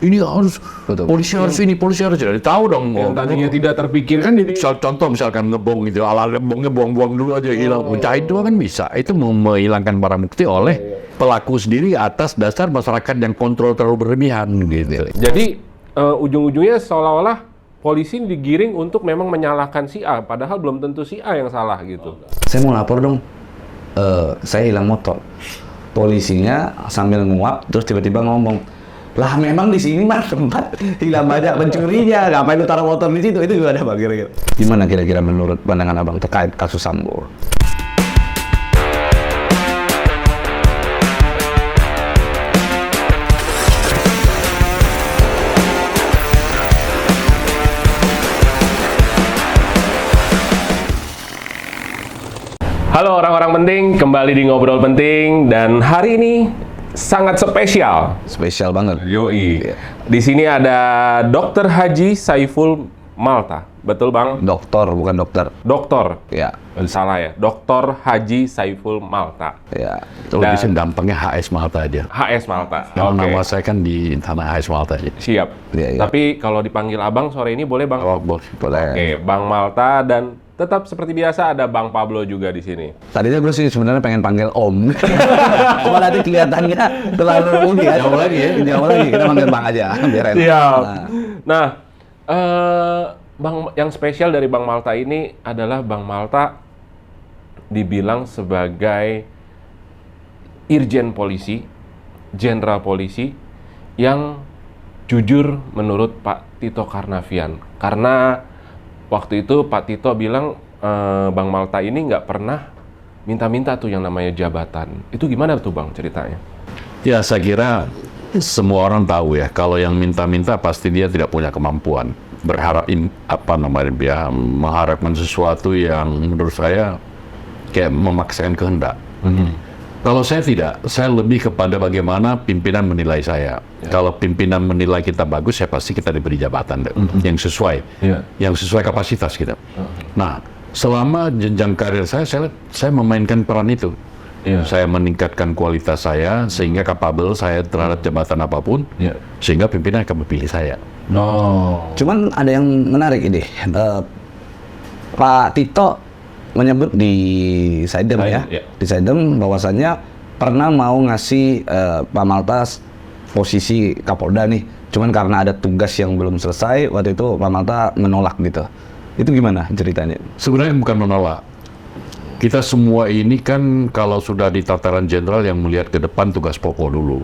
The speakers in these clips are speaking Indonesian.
ini harus polisi harus ini, polisi harus jadi tahu dong. Yang tadinya tidak terpikirkan ini. Contoh misalkan ngebong gitu, ala ngebongnya buang-buang dulu aja hilang. Itu kan bisa. Itu menghilangkan barang bukti oleh pelaku sendiri atas dasar masyarakat yang kontrol terlalu berlebihan gitu. Jadi ujung-ujungnya seolah-olah polisi digiring untuk memang menyalahkan si A, padahal belum tentu si A yang salah gitu. Saya mau lapor dong, saya hilang motor. Polisinya sambil nguap, terus tiba-tiba ngomong, lah memang di sini mah tempat hilang banyak pencurinya, ngapain lu taruh motor di situ? Itu juga ada bang kira-kira. Gimana kira-kira menurut pandangan abang terkait kasus Sambo? Halo orang-orang penting, kembali di Ngobrol Penting, dan hari ini sangat spesial. Spesial banget. Yoi. Di sini ada Dr. Haji Saiful Malta. Betul Bang? Dokter, bukan dokter. Doktor. Ya. Salah ya. Dr. Haji Saiful Malta. Ya. Kalau di sini gampangnya HS Malta aja. HS Malta. Nama saya kan di tanah HS Malta aja. Siap. Ya. Tapi kalau dipanggil Abang sore ini boleh Bang? Oh, boleh. Oke, Bang Malta, dan tetap seperti biasa ada Bang Pablo juga di sini. Tadinya gue sih sebenarnya pengen panggil Om. Cuma nanti kelihatannya terlalu ini ya. Jauh lagi ya. Jauh lagi. Kita panggil Bang aja. Biar enak. Siap. Nah, Bang, yang spesial dari Bang Malta ini adalah Bang Malta dibilang sebagai Irjen Polisi, Jenderal Polisi yang jujur menurut Pak Tito Karnavian. Karena waktu itu Pak Tito bilang Bang Malta ini nggak pernah minta-minta tuh yang namanya jabatan. Itu gimana tuh Bang ceritanya? Ya, saya kira semua orang tahu ya, kalau yang minta-minta pasti dia tidak punya kemampuan. Berharap mengharapkan sesuatu yang menurut saya kayak memaksakan kehendak. Kalau saya tidak, saya lebih kepada bagaimana pimpinan menilai saya. Kalau pimpinan menilai kita bagus, ya pasti kita diberi jabatan yang sesuai, yang sesuai kapasitas kita. Nah, selama jenjang karir saya memainkan peran itu. Saya meningkatkan kualitas saya sehingga capable saya terhadap jabatan apapun, sehingga pimpinan akan memilih saya. Cuman ada yang menarik ini. Pak Tito menyebut di Saidem di Saidem bahwasannya pernah mau ngasih Pak Malta posisi Kapolda nih, cuman karena ada tugas yang belum selesai waktu itu Pak Malta menolak gitu. Itu gimana ceritanya? Sebenarnya bukan menolak. Kita semua ini kan kalau sudah di tataran jenderal yang melihat ke depan tugas pokok dulu.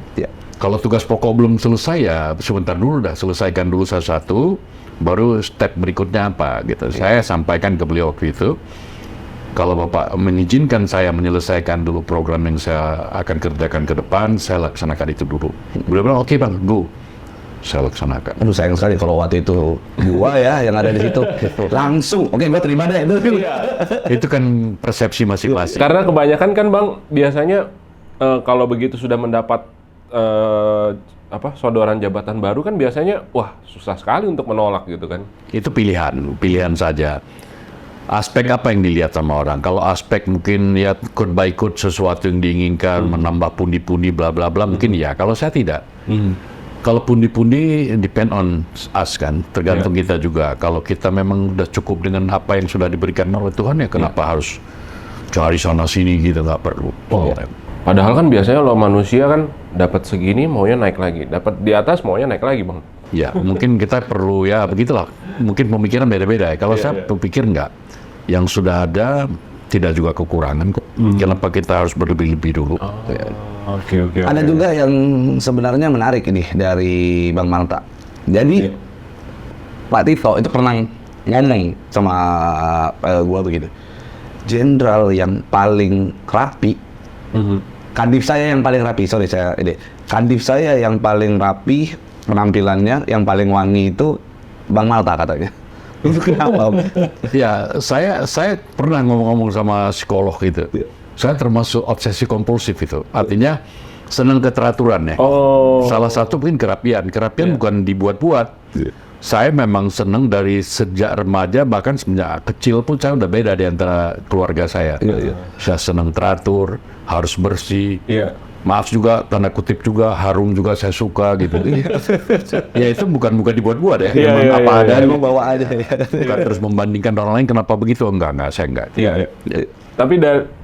Kalau tugas pokok belum selesai ya sebentar dulu dah, selesaikan dulu satu-satu, baru step berikutnya apa gitu. Saya sampaikan ke beliau waktu itu, kalau Bapak mengizinkan saya menyelesaikan dulu program yang saya akan kerjakan ke depan, saya laksanakan itu dulu. Beliau bilang, oke Bang, go. Saya laksanakan. Aduh sayang sekali kalau waktu itu gua ya yang ada di situ langsung, oke gua terima deh itu. Itu kan persepsi masing-masing. Karena kebanyakan kan Bang, biasanya kalau begitu sudah mendapat sodoran jabatan baru kan biasanya, wah susah sekali untuk menolak gitu kan. Itu pilihan saja. Aspek apa yang dilihat sama orang? Kalau aspek mungkin ya ikut by ikut sesuatu yang diinginkan, menambah pundi-pundi bla bla bla, mungkin ya. Kalau saya tidak. Kalau pundi-pundi depend on us kan, tergantung kita juga. Kalau kita memang udah cukup dengan apa yang sudah diberikan oleh Tuhan, ya kenapa harus cari sana sini gitu, nggak perlu. Padahal kan biasanya lo manusia kan dapat segini maunya naik lagi, dapat di atas maunya naik lagi Bang. Ya, mungkin kita perlu ya begitulah. Mungkin pemikiran beda-beda ya. Kalau saya berpikir enggak. Yang sudah ada tidak juga kekurangan kok. Kenapa kita harus berlebih-lebih dulu? Oke. Ada juga yang sebenarnya menarik ini dari Bang Malta. Jadi Pak Tito itu pernah ngomong sama gua begitu. Jenderal yang paling rapi, kadif saya yang paling rapi, kadif saya yang paling rapi penampilannya, yang paling wangi itu Bang Malta katanya. Itu kenapa? Ya, saya pernah ngomong-ngomong sama psikolog gitu. Saya termasuk obsesi kompulsif itu. Artinya senang keteraturan ya. Salah satu mungkin kerapian. Kerapian bukan dibuat-buat. Saya memang senang dari sejak remaja, bahkan semenjak kecil pun saya udah beda di antara keluarga saya. Saya senang teratur, harus bersih, maaf juga, tanda kutip juga, harum juga saya suka gitu. Ya itu bukan dibuat-buat ya. Iya, Memang iya, apa iya, ada, iya. Emang bawa aja. bukan terus membandingkan orang lain kenapa begitu, enggak, saya enggak. Iya. Tapi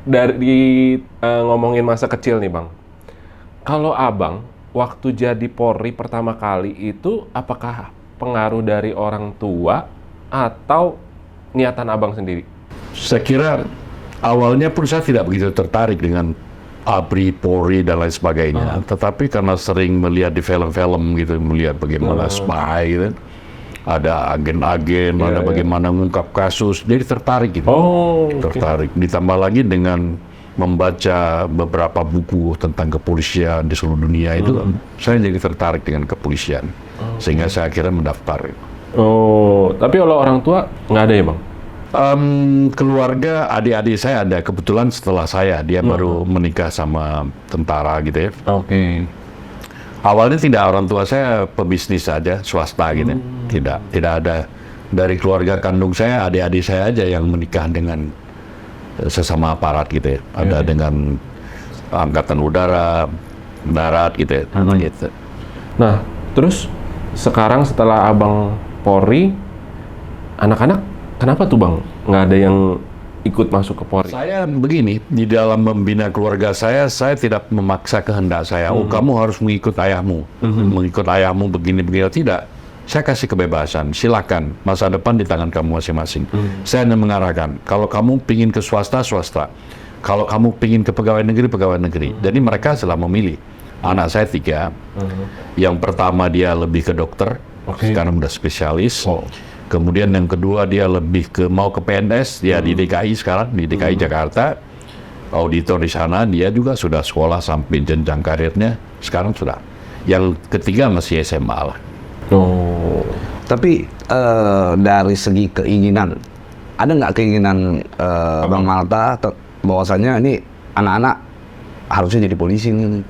dari ngomongin masa kecil nih Bang, kalau Abang waktu jadi Polri pertama kali itu apakah pengaruh dari orang tua atau niatan Abang sendiri? Saya kira awalnya pun saya tidak begitu tertarik dengan ABRI, Polri, dan lain sebagainya. Tetapi karena sering melihat di film-film gitu, melihat bagaimana spy gitu, ada agen-agen, ada bagaimana mengungkap kasus, jadi tertarik gitu. Oh, Tertarik. Ditambah lagi dengan membaca beberapa buku tentang kepolisian di seluruh dunia itu, saya jadi tertarik dengan kepolisian. Sehingga saya akhirnya mendaftar. Oh, tapi kalau orang tua nggak ada ya Bang? Keluarga adik-adik saya ada, kebetulan setelah saya dia baru menikah sama tentara gitu ya. Oke. Awalnya tidak, orang tua saya pebisnis saja, swasta gitu. Tidak ada dari keluarga kandung saya, adik-adik saya aja yang menikah dengan sesama aparat gitu ya. Ada dengan angkatan udara, darat gitu ya. Gitu. Nah, terus sekarang setelah Abang Polri, anak-anak kenapa tuh Bang nggak ada yang ikut masuk ke Polri? Saya begini, di dalam membina keluarga saya tidak memaksa kehendak saya. Oh, kamu harus mengikut ayahmu, mengikut ayahmu begini-begini. Tidak, saya kasih kebebasan. Silakan, masa depan di tangan kamu masing-masing. Saya hanya mengarahkan, kalau kamu pingin ke swasta, swasta. Kalau kamu pingin ke pegawai negeri, pegawai negeri. Jadi mereka setelah memilih. Anak saya 3. Yang pertama dia lebih ke dokter, sekarang udah spesialis. Kemudian yang kedua dia lebih mau ke PNS, dia di DKI sekarang, di DKI Jakarta, auditor di sana, dia juga sudah sekolah sampai jenjang karirnya, sekarang sudah. Yang ketiga masih SMA lah. Oh, Tapi dari segi keinginan, ada nggak keinginan Bang Malta bahwasannya ini anak-anak harusnya jadi polisi nih?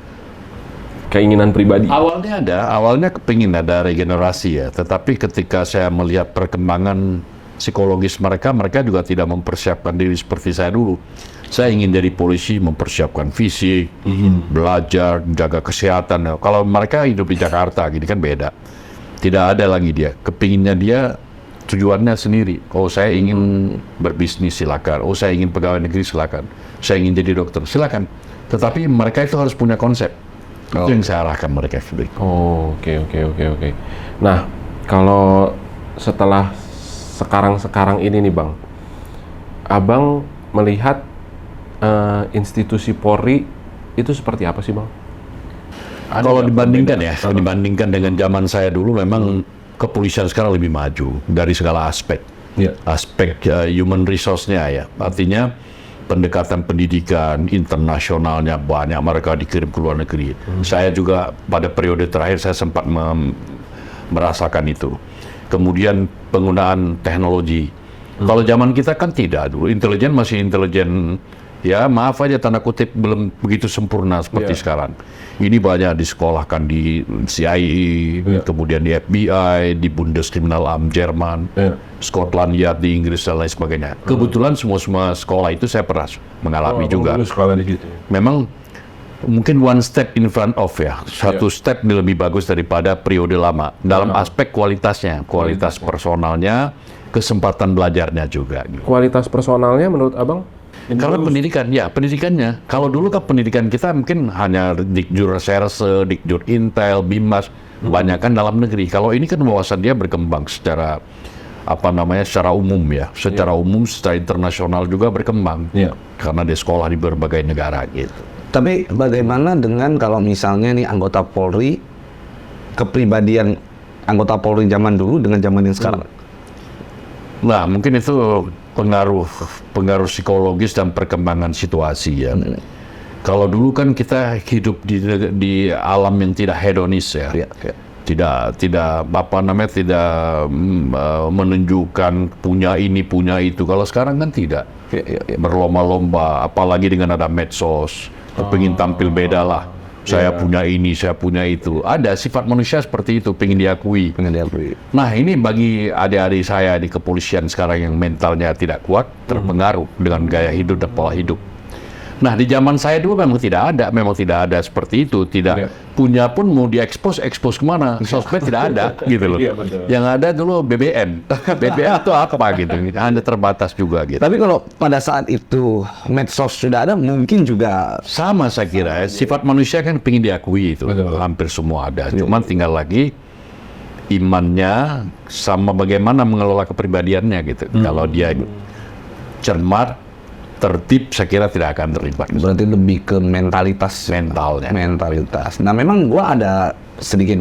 keinginan pribadi. Awalnya kepingin ada regenerasi ya, tetapi ketika saya melihat perkembangan psikologis mereka juga tidak mempersiapkan diri seperti saya dulu. Saya ingin jadi polisi, mempersiapkan fisik, belajar, menjaga kesehatan. Kalau mereka hidup di Jakarta, gini kan beda. Tidak ada lagi dia. Kepinginnya dia tujuannya sendiri. Oh, saya ingin berbisnis, silakan. Oh, saya ingin pegawai negeri, silakan. Saya ingin jadi dokter, silakan. Tetapi mereka itu harus punya konsep. Itu yang saya arahkan mereka. Oh, oke. Nah, kalau setelah sekarang ini nih Bang, Abang melihat institusi Polri itu seperti apa sih Bang? Kalau dibandingkan dengan zaman saya dulu, memang kepolisian sekarang lebih maju dari segala aspek. Aspek human resource-nya ya. Artinya pendekatan pendidikan internasionalnya banyak, mereka dikirim ke luar negeri. Saya juga pada periode terakhir saya sempat merasakan itu. Kemudian penggunaan teknologi. Kalau zaman kita kan tidak dulu, intelijen masih intelijen, ya maaf aja tanda kutip, belum begitu sempurna seperti sekarang. Ini banyak disekolahkan di CIA, kemudian di FBI, di Bundeskriminalamt Jerman, Scotland Yard di Inggris dan lain sebagainya. Kebetulan semua sekolah itu saya pernah mengalami juga. Sekolah di situ. Memang mungkin one step in front of ya, satu step lebih bagus daripada periode lama dalam aspek kualitasnya, kualitas personalnya, kesempatan belajarnya juga. Kualitas personalnya menurut Abang? Karena pendidikannya. Kalau dulu kan pendidikan kita mungkin hanya Dikjur Reserse, Dikjur Intel, Bimas, kebanyakan dalam negeri. Kalau ini kan wawasan dia berkembang secara secara umum ya, secara umum, secara internasional juga berkembang. Karena dia sekolah di berbagai negara gitu. Tapi bagaimana dengan kalau misalnya nih anggota Polri, kepribadian anggota Polri zaman dulu dengan zaman yang sekarang? Nah, mungkin itu pengaruh psikologis dan perkembangan situasi ya. Kalau dulu kan kita hidup di alam yang tidak hedonis ya. Tidak menunjukkan punya ini punya itu. Kalau sekarang kan tidak. Berlomba-lomba, apalagi dengan ada medsos, pengen tampil beda lah. Saya punya ini, saya punya itu. Ada sifat manusia seperti itu, pengen diakui. Nah, ini bagi adik-adik saya di kepolisian sekarang yang mentalnya tidak kuat, terpengaruh dengan gaya hidup dan pola hidup. Nah, di zaman saya dulu memang tidak ada seperti itu. Tidak punya pun mau diekspos kemana? Sosmed tidak ada, gitu loh. Iya, betul. Yang ada dulu BBM. BBM itu apa gitu? Anda terbatas juga gitu. Tapi kalau pada saat itu medsos sudah ada, mungkin juga Sama saya kira, sifat manusia kan pengen diakui itu. Betul. Hampir semua ada. Cuman tinggal lagi imannya sama bagaimana mengelola kepribadiannya gitu. Kalau dia cermat, tertib, saya kira tidak akan terlibat. berarti lebih ke mentalitas. Mentalnya. Mentalitas. Nah, memang gua ada sedikit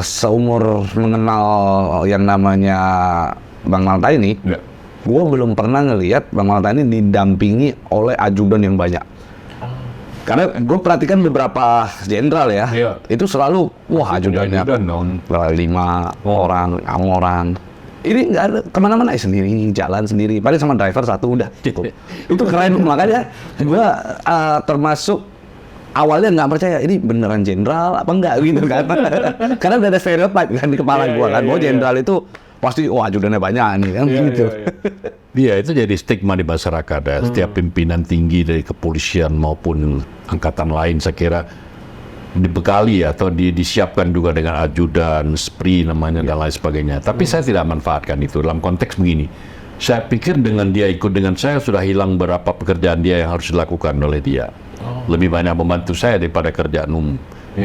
seumur mengenal yang namanya Bang Malta ini, Ya. gua belum pernah ngelihat Bang Malta ini didampingi oleh ajudan yang banyak. Karena gue perhatikan beberapa jenderal ya, Iya. itu selalu wah ajudannya Ajudan dong. 5 orang, 6 orang. Ini nggak ada kemana-mana sendiri, jalan sendiri. Paling sama driver satu udah cukup. Itu keren, makanya gue termasuk awalnya nggak percaya ini beneran jenderal apa enggak gitu kan. Karena udah ada stereotip kan di kepala gue kan, bahwa jenderal itu pasti wah ajudannya banyak nih kan gitu. Iya, itu jadi stigma di masyarakat ya. Setiap pimpinan tinggi dari kepolisian maupun angkatan lain saya kira dibekali atau disiapkan juga dengan ajudan, spree namanya dan lain sebagainya. Tapi saya tidak manfaatkan itu dalam konteks begini. Saya pikir dengan dia ikut dengan saya sudah hilang berapa pekerjaan dia yang harus dilakukan oleh dia. Lebih banyak membantu saya daripada kerjaan umum.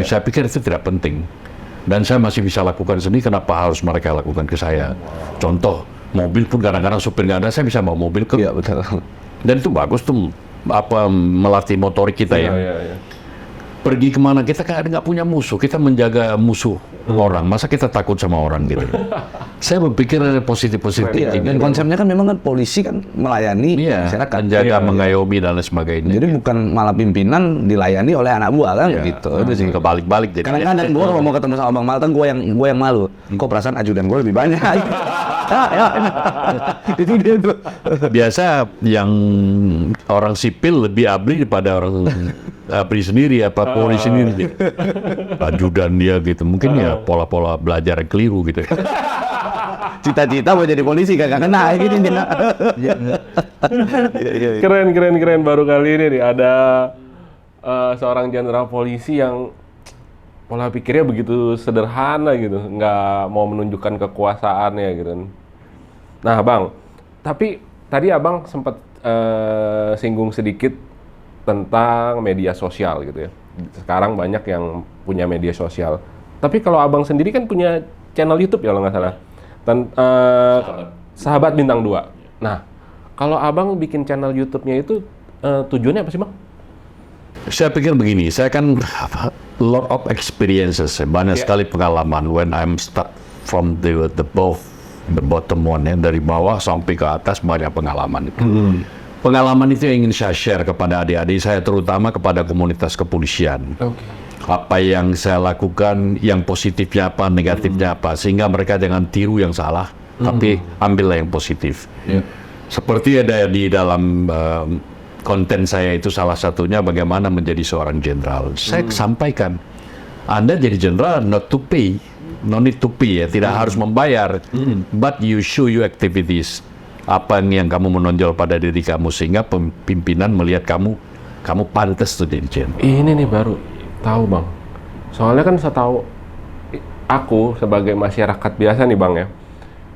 Saya pikir itu tidak penting. Dan saya masih bisa lakukan sendiri, kenapa harus mereka lakukan ke saya? Contoh, mobil pun kadang-kadang supir nggak ada, saya bisa bawa mobil ke. Iya betul. Dan itu bagus tuh, melatih motorik kita ya. Iya. Pergi kemana, kita kan nggak punya musuh, kita menjaga musuh orang, masa kita takut sama orang gitu. Saya berpikir ada positif-positif. Iya, dan konsepnya kan memang kan polisi kan melayani Iya, masyarakat. menjaga, mengayomi dan lain sebagainya. Jadi bukan malah pimpinan dilayani oleh anak buah kan Iya. gitu. Itu sih. Kebalik-balik jadi. Kadang-kadang gue kalau mau ketemu sama Bang Malta, gue yang malu. Kok perasaan ajudan gue lebih banyak? Itu dia tuh. Biasa yang orang sipil lebih abri daripada orang abri sendiri, apa Polri sendiri. Ajudan dia gitu, mungkin ya pola-pola belajar yang keliru gitu. Cita-cita mau jadi polisi kagak kena gini nih. Keren. Baru kali ini nih ada seorang jenderal polisi yang pola pikirnya begitu sederhana gitu, nggak mau menunjukkan kekuasaannya gitu. Nah, Bang, tapi tadi Abang sempat singgung sedikit tentang media sosial gitu ya. Sekarang banyak yang punya media sosial. Tapi kalau Abang sendiri kan punya channel YouTube ya kalau nggak salah. Sahabat Bintang 2. Nah, kalau Abang bikin channel YouTube-nya itu tujuannya apa sih, Bang? Saya pikir begini, saya kan lot of experiences, banyak sekali pengalaman when I'm start from the bottom one ya, dari bawah sampai ke atas banyak pengalaman. Pengalaman itu yang ingin saya share kepada adik-adik saya, terutama kepada komunitas kepolisian. Apa yang saya lakukan, yang positifnya apa, negatifnya apa, sehingga mereka jangan tiru yang salah, tapi ambillah yang positif. Seperti ada di dalam konten saya itu salah satunya bagaimana menjadi seorang jenderal. Saya sampaikan, Anda jadi jenderal not to pay, no need to pay ya, tidak harus membayar, but you show your activities. Apa yang kamu menonjol pada diri kamu sehingga pimpinan melihat kamu pantas tuh jadi jenderal. Ini nih baru tahu, Bang. Soalnya kan saya tahu aku sebagai masyarakat biasa nih, Bang ya.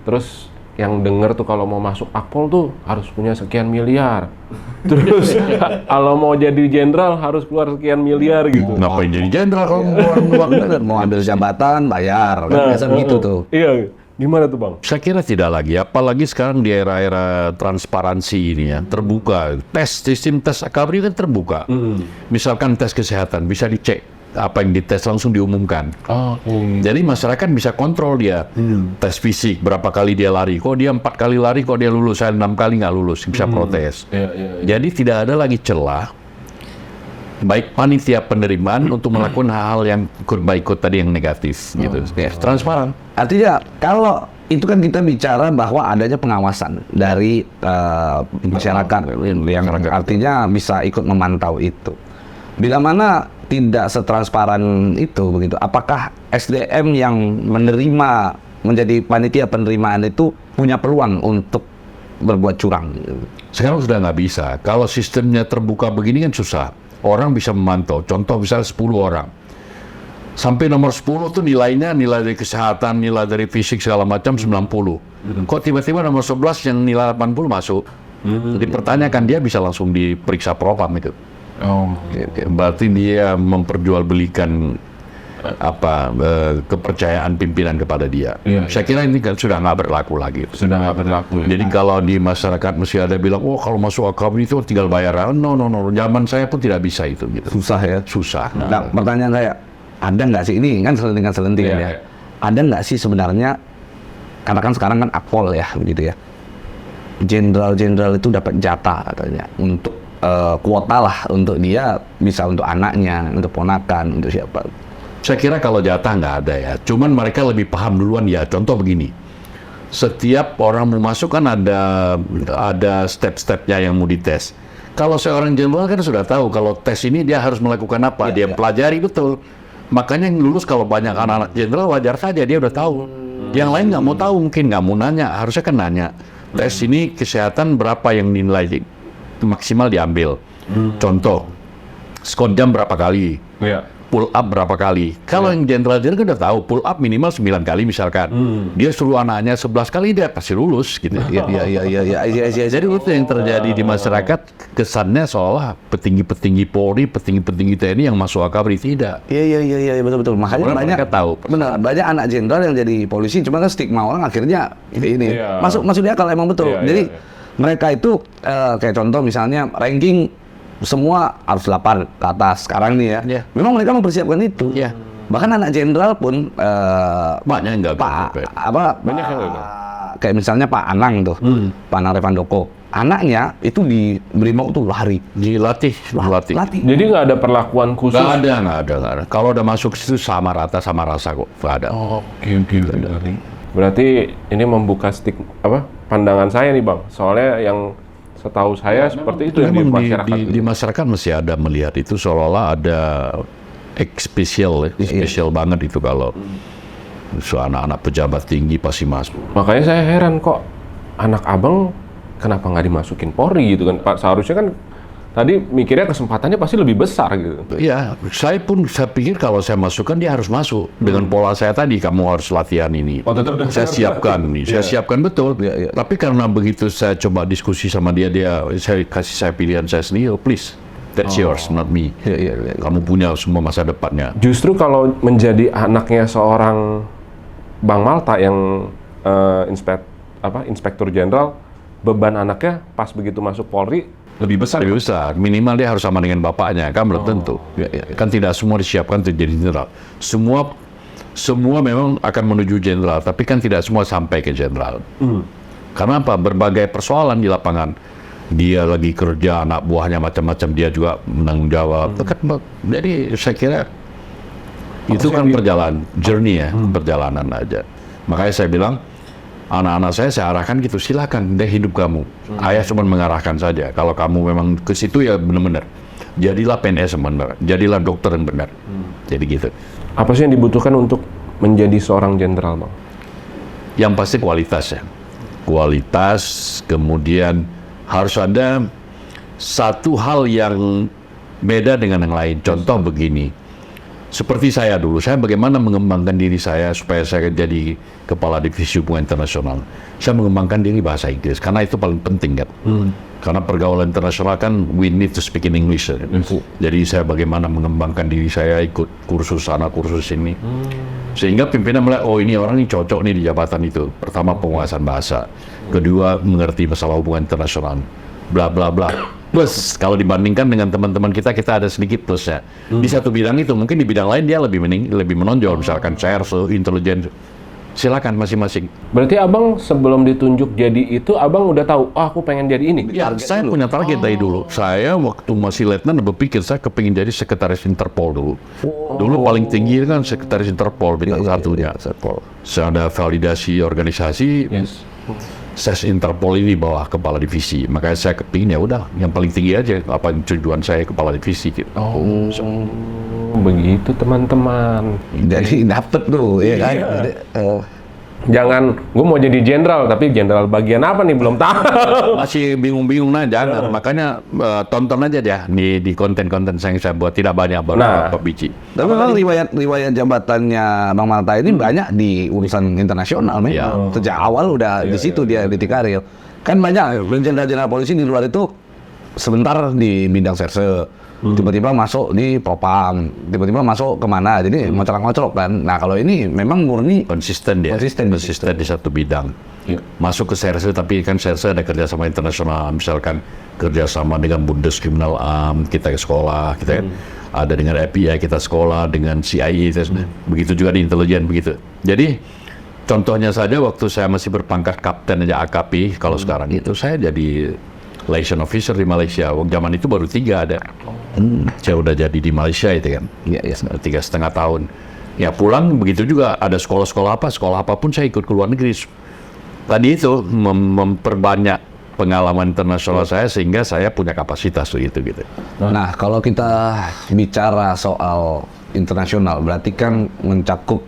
Terus yang denger tuh kalau mau masuk Akpol tuh harus punya sekian miliar. Terus kalau mau jadi jenderal harus keluar sekian miliar gitu. Ngapain jadi jenderal kalau ngeluarin Mau ambil jabatan bayar kan biasa begitu tuh. Iya, gimana tuh, Bang? Saya kira tidak lagi, apalagi sekarang di era-era transparansi ini ya, terbuka. Sistem tes AKBRI kan terbuka. Misalkan tes kesehatan, bisa dicek. Apa yang dites langsung diumumkan. Jadi masyarakat bisa kontrol dia. Tes fisik, berapa kali dia lari. Kok dia 4 kali lari, kok dia lulus. Saya 6 kali nggak lulus, bisa protes. Jadi tidak ada lagi celah baik panitia penerimaan untuk melakukan hal-hal yang ikut tadi yang negatif gitu. Transparan. Artinya kalau itu kan kita bicara bahwa adanya pengawasan dari masyarakat yang artinya bisa ikut memantau itu. Bila mana tidak setransparan itu begitu, apakah SDM yang menerima menjadi panitia penerimaan itu punya peluang untuk berbuat curang? Sekarang sudah nggak bisa. Kalau sistemnya terbuka begini kan susah. Orang bisa memantau. Contoh misalnya 10 orang. Sampai nomor 10 tuh nilainya, nilai dari kesehatan, nilai dari fisik segala macam 90. Kok tiba-tiba nomor 11 yang nilai 80 masuk? Dipertanyakan, dia bisa langsung diperiksa propam itu. Oh. Berarti dia memperjualbelikan kepercayaan pimpinan kepada dia. Iya, Saya kira ini kan sudah nggak berlaku lagi. Sudah nggak berlaku. Ya? Jadi kalau di masyarakat mesti ada bilang, oh kalau masuk akademi itu tinggal bayar. No. Zaman saya pun tidak bisa itu. Gitu. Susah ya. Susah. Nah, pertanyaan saya, ada nggak sih, ini kan selentingan-selentingan Iya, ya, iya. ada nggak sih sebenarnya, karena kan sekarang kan akpol ya, begitu ya, jenderal-jenderal itu dapat jatah katanya, untuk kuota lah, untuk dia, bisa untuk anaknya, untuk ponakan, untuk siapa. Saya kira kalau jatah nggak ada ya. Cuman mereka lebih paham duluan ya. Contoh begini, setiap orang mau masuk kan ada step-stepnya yang mau dites. Kalau seorang jenderal kan sudah tahu kalau tes ini dia harus melakukan apa, dia pelajari betul. Makanya yang lulus kalau banyak anak-anak jenderal wajar saja dia udah tahu. Yang lain nggak mau tahu, mungkin nggak mau nanya, harusnya kan nanya. Tes ini kesehatan berapa yang dinilai maksimal diambil. Contoh, squat jam berapa kali, Iya. pull up berapa kali. Kalau yang jenderal-jenderal kan udah tahu, pull up minimal 9 kali misalkan. Dia suruh anaknya 11 kali, dia pasti lulus gitu. Iya. Jadi itu yang terjadi di masyarakat, kesannya seolah petinggi-petinggi Polri, petinggi-petinggi TNI yang masuk akabri, tidak. Iya, betul. Makanya Orang banyak, mereka tahu. benar, banyak anak jenderal yang jadi polisi, cuma kan stigma orang akhirnya ini. Iya. Masuk dia kalau emang betul. Iya, Jadi iya. mereka itu kayak contoh misalnya ranking semua harus 8 ke atas sekarang nih ya. Iya. Memang mereka mempersiapkan itu. Iya. Bahkan anak jenderal pun Banyak yang nggak Pak Banyak yang nggak. kayak misalnya Pak Anang tuh, Pak Anang Revandoko, anaknya itu di Brimob tuh lari. dilatih. Jadi nggak ada perlakuan khusus. Nggak ada. Kalau udah masuk situ sama rata sama rasa kok, nggak ada. Oke. Berarti ini membuka pandangan saya nih Bang. Soalnya yang setahu saya seperti itu yang di Memang masyarakat. di masyarakat masih ada melihat itu seolah-olah ada spesial banget itu kalau anak-anak pejabat tinggi pasti masuk. Makanya saya heran kok anak abang kenapa nggak dimasukin Polri gitu kan Pak. Seharusnya kan tadi mikirnya kesempatannya pasti lebih besar gitu. Iya, saya pikir kalau saya masukkan dia harus masuk dengan pola saya tadi. Kamu harus latihan ini. Saya siapkan nih, saya siapkan betul. Tapi karena begitu saya coba diskusi sama dia saya kasih saya pilihan saya sendiri. Oh, please, that's yours, not me. Kamu punya semua masa depannya. Justru kalau menjadi anaknya seorang Bang Malta yang inspektur jenderal, beban anaknya pas begitu masuk Polri lebih besar. Lebih besar, minimal dia harus sama dengan bapaknya, kan belum tentu. Kan tidak semua disiapkan untuk jadi jenderal. Semua memang akan menuju jenderal, tapi kan tidak semua sampai ke jenderal. Karena apa? Berbagai persoalan di lapangan. Dia lagi kerja, anak buahnya macam-macam, dia juga menanggung jawab. Jadi saya kira itu kan perjalanan, journey ya, perjalanan aja. Makanya saya bilang, anak-anak saya arahkan gitu, silakan deh hidup kamu. Ayah cuma mengarahkan saja. Kalau kamu memang ke situ ya benar-benar. Jadilah PNS yang benar, jadilah dokter yang benar. Jadi gitu. Apa sih yang dibutuhkan untuk menjadi seorang jenderal, Bang? Yang pasti kualitas ya. Kualitas, kemudian harus ada satu hal yang beda dengan yang lain. Contoh begini. Seperti saya dulu, saya bagaimana mengembangkan diri saya supaya saya jadi kepala divisi hubungan internasional. Saya mengembangkan diri bahasa Inggris, karena itu paling penting kan. Karena pergaulan internasional kan, we need to speak in English. Jadi saya bagaimana mengembangkan diri saya, ikut kursus sana, kursus ini. Sehingga pimpinan melihat, oh ini orang ini cocok nih di jabatan itu. Pertama, penguasaan bahasa. Kedua, mengerti masalah hubungan internasional. Bla bla bla. Plus, kalau dibandingkan dengan teman-teman kita ada sedikit plusnya. Di satu bidang itu, mungkin di bidang lain dia lebih menonjol, misalkan CSR, intelijen. Silakan masing-masing. Berarti Abang sebelum ditunjuk jadi itu, Abang udah tahu, oh aku pengen jadi ini? Ya, saya punya target dari dulu. Saya waktu masih letnan berpikir, saya kepingin jadi sekretaris Interpol dulu. Dulu paling tinggi kan sekretaris Interpol, bintang satunya. Saya ada validasi organisasi. Ses Interpol ini bawah kepala divisi, makanya saya kepingin ya udah yang paling tinggi aja, apa tujuan saya kepala divisi gitu. Begitu teman-teman. Jadi dapet tuh, ya kan. Jangan, gue mau jadi jenderal, tapi jenderal bagian apa nih belum tahu. Masih bingung-bingung nah, jangan. Makanya tonton aja dia di konten-konten yang saya buat, tidak banyak beberapa biji. Tapi memang riwayat jabatannya Bang Malta ini banyak di urusan internasional, men. Iya. Sejak awal udah di situ dia di karir. Kan banyak jenderal-jenderal polisi di luar itu sebentar di bidang serse, tiba-tiba masuk di propam, tiba-tiba masuk kemana, jadi ngocok-ngocok kan. Nah kalau ini memang murni Konsisten dia, Konsisten. di satu bidang. Masuk ke serse, tapi kan serse ada kerjasama internasional, misalkan kerjasama dengan Bundeskriminalamt, kita ke sekolah, kita ada dengan FBI, kita sekolah, dengan CIA, begitu juga di intelijen, begitu. Jadi contohnya saja waktu saya masih berpangkat kapten aja AKP, kalau sekarang itu saya jadi liaison officer di Malaysia. Zaman itu baru 3 ada. Saya udah jadi di Malaysia itu kan. Iya. 3,5 tahun. Ya pulang begitu juga, ada sekolah apapun saya ikut ke luar negeri. Tadi itu memperbanyak pengalaman internasional saya sehingga saya punya kapasitas gitu. Nah kalau kita bicara soal internasional, berarti kan mencakup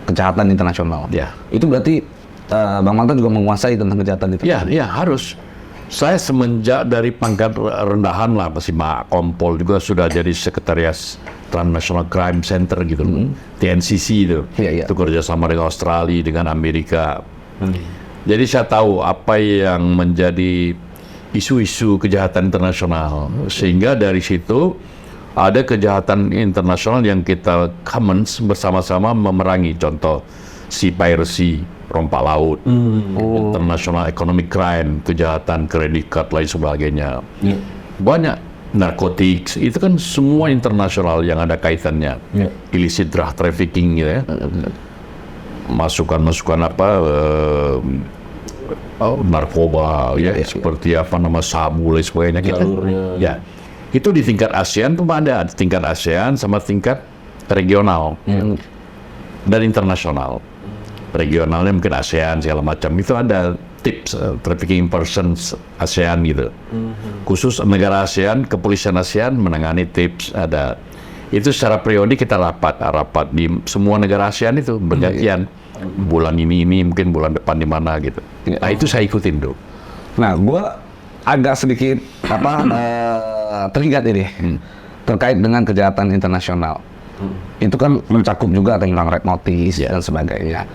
kejahatan internasional. Ya. Itu berarti Bang Malta juga menguasai tentang kejahatan itu. Ya harus. Saya semenjak dari pangkat rendahan lah, masih Kompol juga sudah jadi Sekretariat Transnational Crime Center gitu, TNCC itu. Iya. Itu kerjasama dengan Australia, dengan Amerika. Jadi saya tahu apa yang menjadi isu-isu kejahatan internasional, sehingga dari situ ada kejahatan internasional yang kita commons bersama-sama memerangi. Contoh sea piracy, rompak laut, international economic crime, kejahatan kredit card lain sebagainya. Banyak narkotik, itu kan semua internasional yang ada kaitannya. Illicit drug trafficking gitu ya. Masukan apa narkoba ya, seperti apa nama sabu dan sebagainya. Ya. Itu di tingkat ASEAN tuh ada tingkat ASEAN sama tingkat regional dan internasional. Regionalnya mungkin ASEAN segala macam, itu ada tips trafficking persons ASEAN gitu. Khusus negara ASEAN, kepolisian ASEAN menangani tips, ada. Itu secara periodik kita rapat di semua negara ASEAN itu bergantian. Bulan ini mungkin bulan depan di mana gitu. Nah itu saya ikutin tuh. Nah gua agak sedikit teringat ini terkait dengan kejahatan internasional. Itu kan mencakup juga tentang red notice dan sebagainya.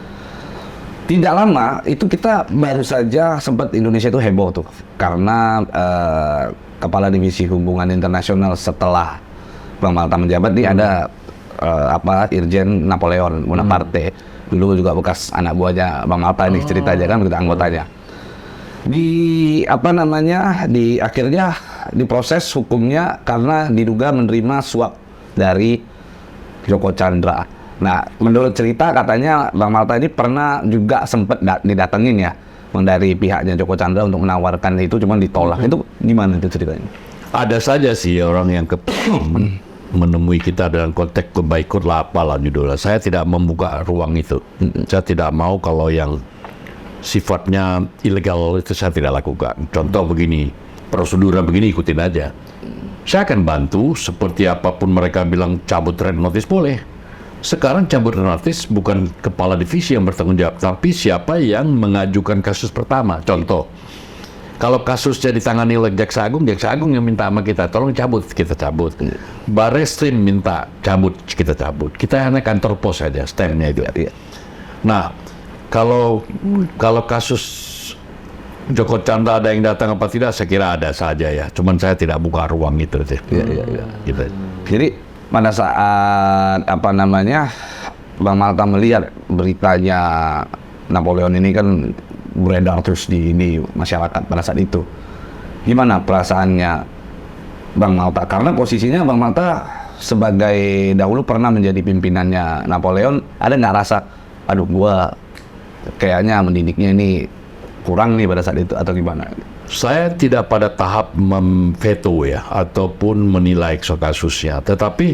Tidak lama itu kita baru saja sempat Indonesia itu heboh tuh karena Kepala Divisi Hubungan Internasional setelah Bang Malta menjabat nih ada Irjen Napoleon Bonaparte, dulu juga bekas anak buahnya Bang Malta ini cerita aja kan begitu anggotanya. Di akhirnya diproses hukumnya karena diduga menerima suap dari Joko Chandra. Nah, menurut cerita katanya Bang Malta ini pernah juga sempat didatengin ya dari pihaknya Joko Chandra untuk menawarkan itu, cuma ditolak. Itu gimana itu ceritanya? Ada saja sih orang yang menemui kita dalam konteks kebaikut lah apalah judulnya. Saya tidak membuka ruang itu. Saya tidak mau kalau yang sifatnya ilegal itu saya tidak lakukan. Contoh begini, prosedurnya begini ikutin aja. Saya akan bantu seperti apapun mereka bilang cabut red notice boleh. Sekarang cabut red notice bukan kepala divisi yang bertanggung jawab, tapi siapa yang mengajukan kasus pertama. Contoh, kalau kasusnya ditangani oleh Jaksa Agung yang minta sama kita, tolong cabut, kita cabut. Barreskrim minta cabut, kita cabut. Kita hanya kantor pos saja, stempnya itu. Nah, kalau kasus Joko Chandra ada yang datang apa tidak, saya kira ada saja ya. Cuman saya tidak buka ruang itu. Gitu. Jadi pada saat Bang Malta melihat beritanya Napoleon ini kan beredar terus di masyarakat pada saat itu, gimana perasaannya Bang Malta? Karena posisinya Bang Malta sebagai dahulu pernah menjadi pimpinannya Napoleon, ada nggak rasa, aduh gua kayaknya mendidiknya ini kurang nih pada saat itu atau gimana? Saya tidak pada tahap memveto ya ataupun menilai kasusnya, tetapi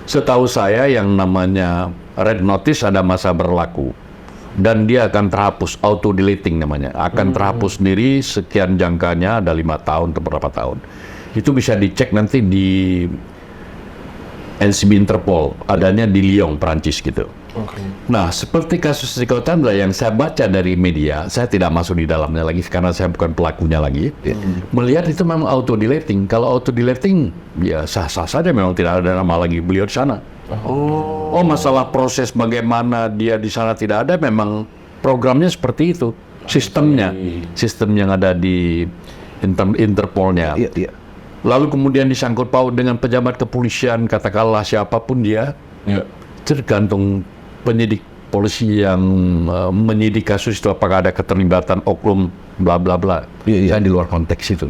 setahu saya yang namanya red notice ada masa berlaku dan dia akan terhapus, auto deleting namanya, akan terhapus sendiri sekian jangkanya, ada 5 tahun atau berapa tahun. Itu bisa dicek nanti di NCB Interpol, adanya di Lyon, Prancis gitu. Oke. Nah, seperti kasus Joko Chandra yang saya baca dari media, saya tidak masuk di dalamnya lagi karena saya bukan pelakunya lagi. Melihat itu memang auto deleting. Kalau auto deleting, ya sah-sah saja memang tidak ada nama lagi beliau di sana. Oh, masalah proses bagaimana dia di sana tidak ada, memang programnya seperti itu. Sistemnya yang ada di Interpolnya. Iya, iya. Lalu kemudian disangkut paut dengan pejabat kepolisian, katakanlah siapapun dia, Ya. tergantung penyidik polisi yang menyidik kasus itu apakah ada keterlibatan oknum bla bla bla. Iya, iya. Saya di luar konteks itu.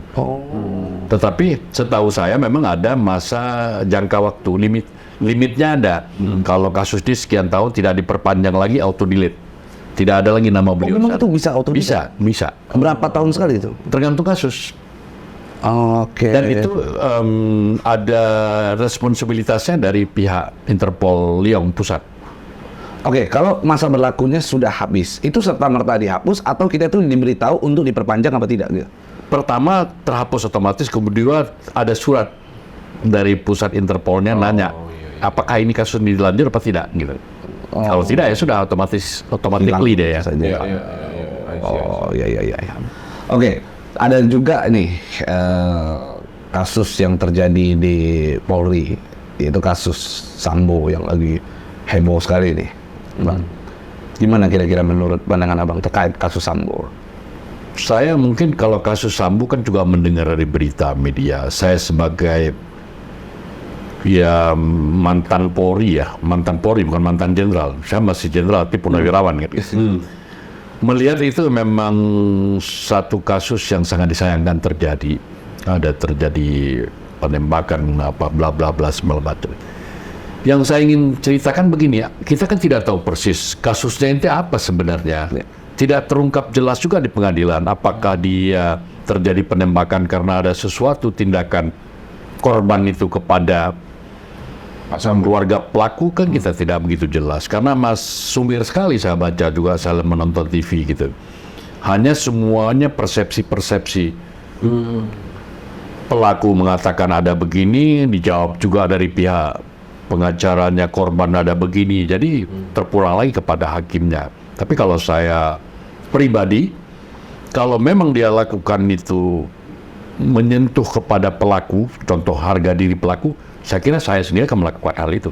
Tetapi setahu saya memang ada masa jangka waktu limitnya ada. Kalau kasus di sekian tahun tidak diperpanjang lagi auto delete. Tidak ada lagi nama beliau. Memang itu bisa auto Bisa. Berapa tahun sekali itu? Tergantung kasus. Oke. Dan itu ada responsibilitasnya dari pihak Interpol Lyon Pusat. Oke, kalau masa berlakunya sudah habis, itu serta-merta dihapus atau kita itu diberitahu untuk diperpanjang apa tidak gitu? Pertama terhapus otomatis, kemudian ada surat dari pusat Interpolnya nanya apakah ini kasus ini dilanjut apa tidak gitu. Kalau tidak ya sudah automatically deh ya. Saja. Iya. I see. Oh, iya. Oke, ada juga nih kasus yang terjadi di Polri, yaitu kasus Sambo yang lagi heboh sekali nih, Bang. Gimana kira-kira menurut pandangan Abang terkait kasus Sambo? Saya mungkin kalau kasus Sambo kan juga mendengar dari berita media. Saya sebagai mantan Polri bukan mantan jenderal. Saya masih jenderal tapi purnawirawan gitu. Melihat itu memang satu kasus yang sangat disayangkan terjadi. Ada terjadi penembakan apa bla bla bla semacam itu. Yang saya ingin ceritakan begini ya, kita kan tidak tahu persis kasusnya itu apa sebenarnya. Tidak terungkap jelas juga di pengadilan apakah dia terjadi penembakan karena ada sesuatu tindakan korban itu kepada keluarga pelaku, kan kita tidak begitu jelas karena sumir sekali saya baca juga, saya menonton TV gitu. Hanya semuanya persepsi. Pelaku mengatakan ada begini, dijawab juga dari pihak pengacaranya korban ada begini, jadi terpulang lagi kepada hakimnya. Tapi kalau saya pribadi, kalau memang dia lakukan itu menyentuh kepada pelaku, contoh harga diri pelaku, saya kira saya sendiri akan melakukan hal itu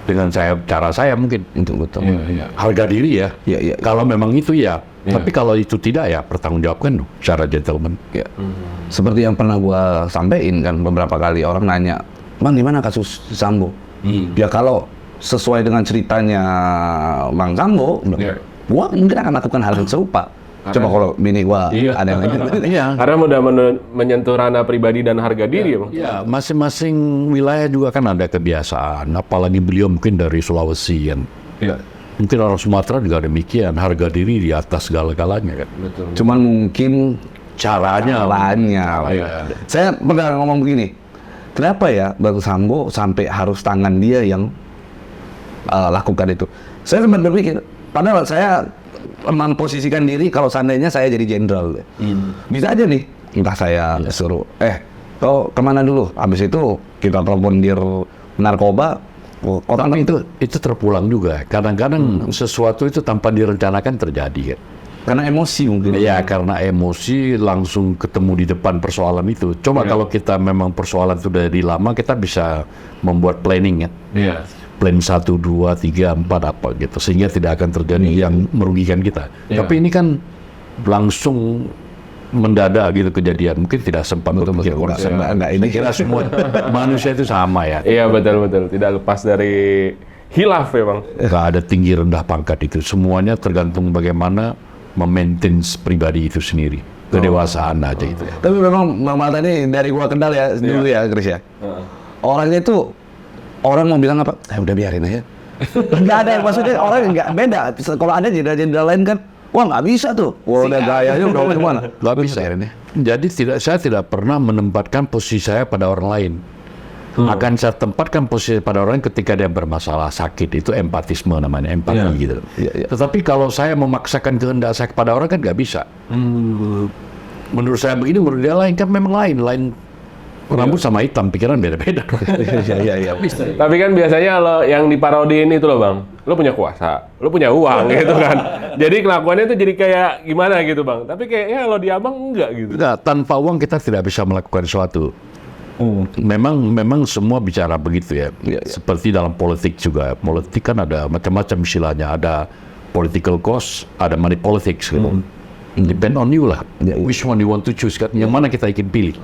dengan cara saya mungkin untuk betul harga diri ya. Iya. Kalau memang itu ya. Tapi kalau itu tidak ya pertanggungjawabkan secara gentleman. Ya. Seperti yang pernah gua sampaikan kan beberapa kali orang nanya, Bang gimana kasus Sambo? Ya kalau sesuai dengan ceritanya Bang Sambo, gua mungkin akan lakukan hal yang serupa. Coba kalau bini gua ada yang Iya. Karena udah menyentuh ranah pribadi dan harga diri ya, Bang. Ya, masing-masing wilayah juga kan ada kebiasaan. Apalagi beliau mungkin dari Sulawesi kan. Iya. Mungkin orang Sumatera juga demikian, harga diri di atas segala-galanya kan. Betul. cuman mungkin Caranya. Saya pernah ngomong begini, kenapa ya Bang Sambo sampai harus tangan dia yang lakukan itu? Saya sempat berpikir, padahal saya memposisikan diri kalau seandainya saya jadi jenderal, bisa aja nih, entah saya suruh, kau kemana dulu? Habis itu kita telepon dir narkoba. Tapi itu terpulang juga. Kadang-kadang sesuatu itu tanpa direncanakan terjadi kan. Karena emosi mungkin. Ya, karena emosi langsung ketemu di depan persoalan itu. Coba kalau kita memang persoalan itu dari lama, kita bisa membuat planning ya. Iya. Plan 1, 2, 3, 4 apa gitu. Sehingga tidak akan terjadi yang merugikan kita. Tapi ini kan langsung mendadak gitu kejadian. Mungkin tidak sempat berpikir konsep. Ini kira semua manusia itu sama ya. Iya, betul. Tidak lepas dari hilaf ya, Bang. Nggak ada tinggi rendah pangkat itu. Semuanya tergantung bagaimana memaintain pribadi itu sendiri. Kedewasaan aja itu. Tapi memang Bang Malta ini dari gua kenal ya dulu ya, Chris ya. Orangnya itu orang mau bilang apa? Udah biarin aja. Nggak ada yang maksudnya orang nggak beda. Kalau ada jenderal-jenderal lain kan, wah nggak bisa tuh. Wah udah gayanya udah kemana? Nggak bisa. Jadi saya tidak pernah menempatkan posisi saya pada orang lain. Akan saya tempatkan posisi pada orang ketika dia bermasalah sakit, itu empatisme namanya, empati gitu. Tetapi kalau saya memaksakan kehendak saya kepada orang kan nggak bisa. Menurut saya begini, menurut dia lain kan memang lain Rambut sama hitam, pikiran beda-beda. Iya. Tapi kan biasanya kalau yang diparodiin itu loh Bang, lo punya kuasa, lo punya uang gitu kan. Jadi kelakuannya itu jadi kayak gimana gitu Bang. Tapi kayaknya kalau di Abang enggak gitu. Enggak, tanpa uang kita tidak bisa melakukan sesuatu. Memang semua bicara begitu ya. Iya. Seperti dalam politik juga. Politik kan ada macam-macam istilahnya. Ada political cost, ada money politics gitu. Depend on you lah. Iya. Which one you want to choose kan? Yang mana kita ingin pilih.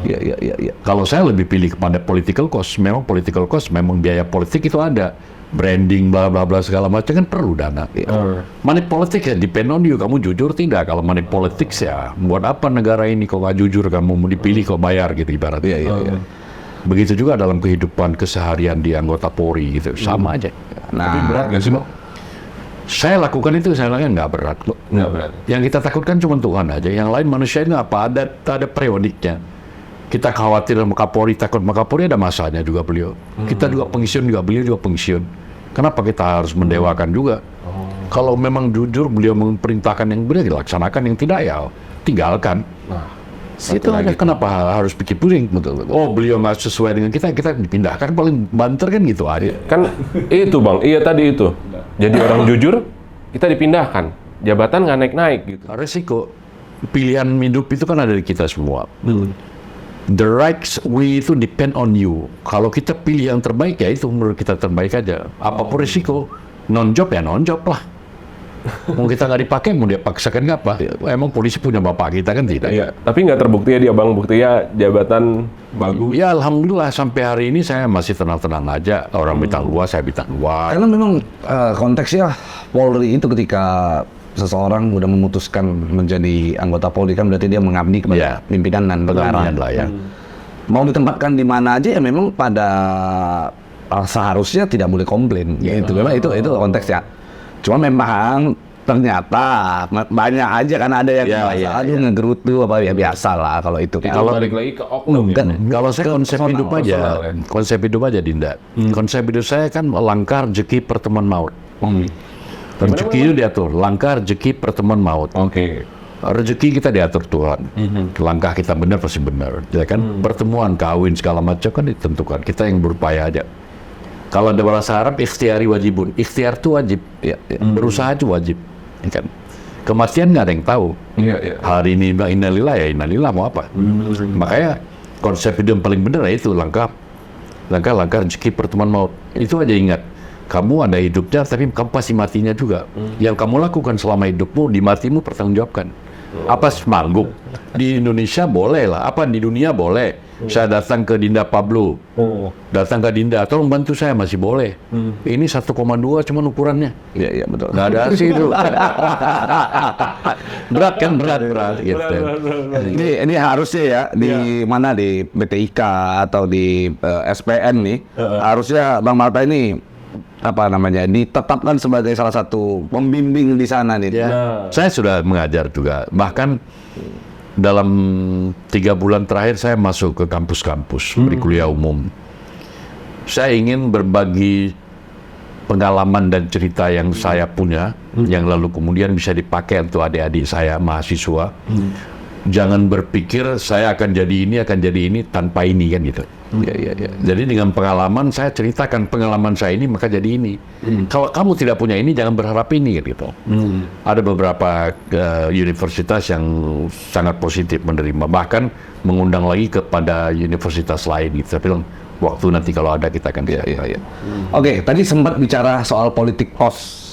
Iya. Kalau saya lebih pilih kepada political cost. Memang political cost, memang biaya politik itu ada. Branding, bla bla bla segala macam kan perlu dana. Money politics ya depend on you. Kamu jujur tidak? Kalau money politics ya buat apa negara ini kok nggak jujur? Kamu mau dipilih kok bayar gitu ibaratnya. Iya. Begitu juga dalam kehidupan keseharian di anggota Polri gitu. Sama aja. Tapi berat nggak sih Bang? Saya lakukan itu, saya lakukan nggak berat kok. Nggak berat. Yang kita takutkan cuma Tuhan aja. Yang lain manusia itu apa? Ada periodiknya. Kita khawatir sama Kapolri, takut sama Kapolri ada masanya juga beliau. Kita juga pensiun juga, beliau juga pensiun. Kenapa kita harus mendewakan juga? Kalau memang jujur beliau memerintahkan yang benar dilaksanakan, yang tidak ya tinggalkan. Itu aja kenapa harus pikir pusing? Oh beliau nggak sesuai dengan kita dipindahkan, paling banter kan gitu aja. Kan itu Bang, iya tadi itu. Jadi orang jujur, kita dipindahkan. Jabatan nggak naik-naik gitu. Resiko pilihan hidup itu kan ada di kita semua. The right way itu depend on you. Kalau kita pilih yang terbaik ya itu menurut kita terbaik aja. Apapun risiko, non-job ya non-job lah. Mau kita nggak dipakai, mau dia paksakan nggak apa? Emang polisi punya bapak kita kan tidak? Iya. Tapi nggak terbukti ya dia Bang, buktinya jabatan bagus. Ya alhamdulillah sampai hari ini saya masih tenang-tenang aja. Orang bintang luas, saya bintang luas. Karena memang konteksnya Polri itu ketika seseorang udah memutuskan menjadi anggota Polri kan berarti dia mengabdi kepada pimpinan dan Pengabdian negara. lah ya. Mau ditempatkan di mana aja ya memang pada seharusnya tidak boleh komplain. Gitu. Memang itu konteksnya. Cuma memang ternyata banyak aja kan ada yang aduh ngegerutu apa ya biasa lah kalau itu. Kalau balik lagi ke oknum ya. Kalau saya konsep hidup aja, konsep hidup aja Dinda. Konsep hidup saya kan langkah rezeki pertemuan maut. Rezeki itu diatur, langkah rezeki pertemuan maut. Oke. Rezeki kita diatur Tuhan. Langkah kita benar pasti benar. Ya kan pertemuan, kawin segala macam kan ditentukan. Kita yang berupaya aja. Kalau ada bahasa Arab ikhtiari wajibun. Ikhtiar itu wajib. Berusaha itu wajib. Ya kan? Kematian nggak ada yang tahu. Hari ini innalillah ya innalillah mau apa. Makanya konsep hidup yang paling benar ya itu langkah rezeki pertemuan maut. Itu aja ingat. Kamu ada hidupnya, tapi kamu pasti matinya juga. Yang kamu lakukan selama hidupmu, di matimu pertanggungjawabkan. Apa semanggung? Di Indonesia boleh lah. Apa di dunia boleh? Saya datang ke Dinda Pablo. Datang ke Dinda, tolong bantu saya, masih boleh. Ini 1,2 cuman ukurannya. Iya betul. Nggak ada sih itu. Berat kan? Berat. Gitu. Ini harusnya ya di mana di BTIK atau di SPN nih harusnya Bang Malta ini apa namanya ditetapkan sebagai salah satu pembimbing di sana nih. Saya sudah mengajar juga. Bahkan dalam 3 bulan terakhir saya masuk ke kampus-kampus beri kuliah umum. Saya ingin berbagi pengalaman dan cerita yang saya punya, yang lalu kemudian bisa dipakai untuk adik-adik saya mahasiswa. Jangan berpikir saya akan jadi ini tanpa ini kan gitu. Jadi dengan pengalaman saya ceritakan pengalaman saya ini maka jadi ini. Kalau kamu tidak punya ini jangan berharap ini gitu. Ada beberapa universitas yang sangat positif menerima, bahkan mengundang lagi kepada universitas lain gitu. Saya bilang waktu nanti kalau ada kita akan Oke, tadi sempat bicara soal politik pos.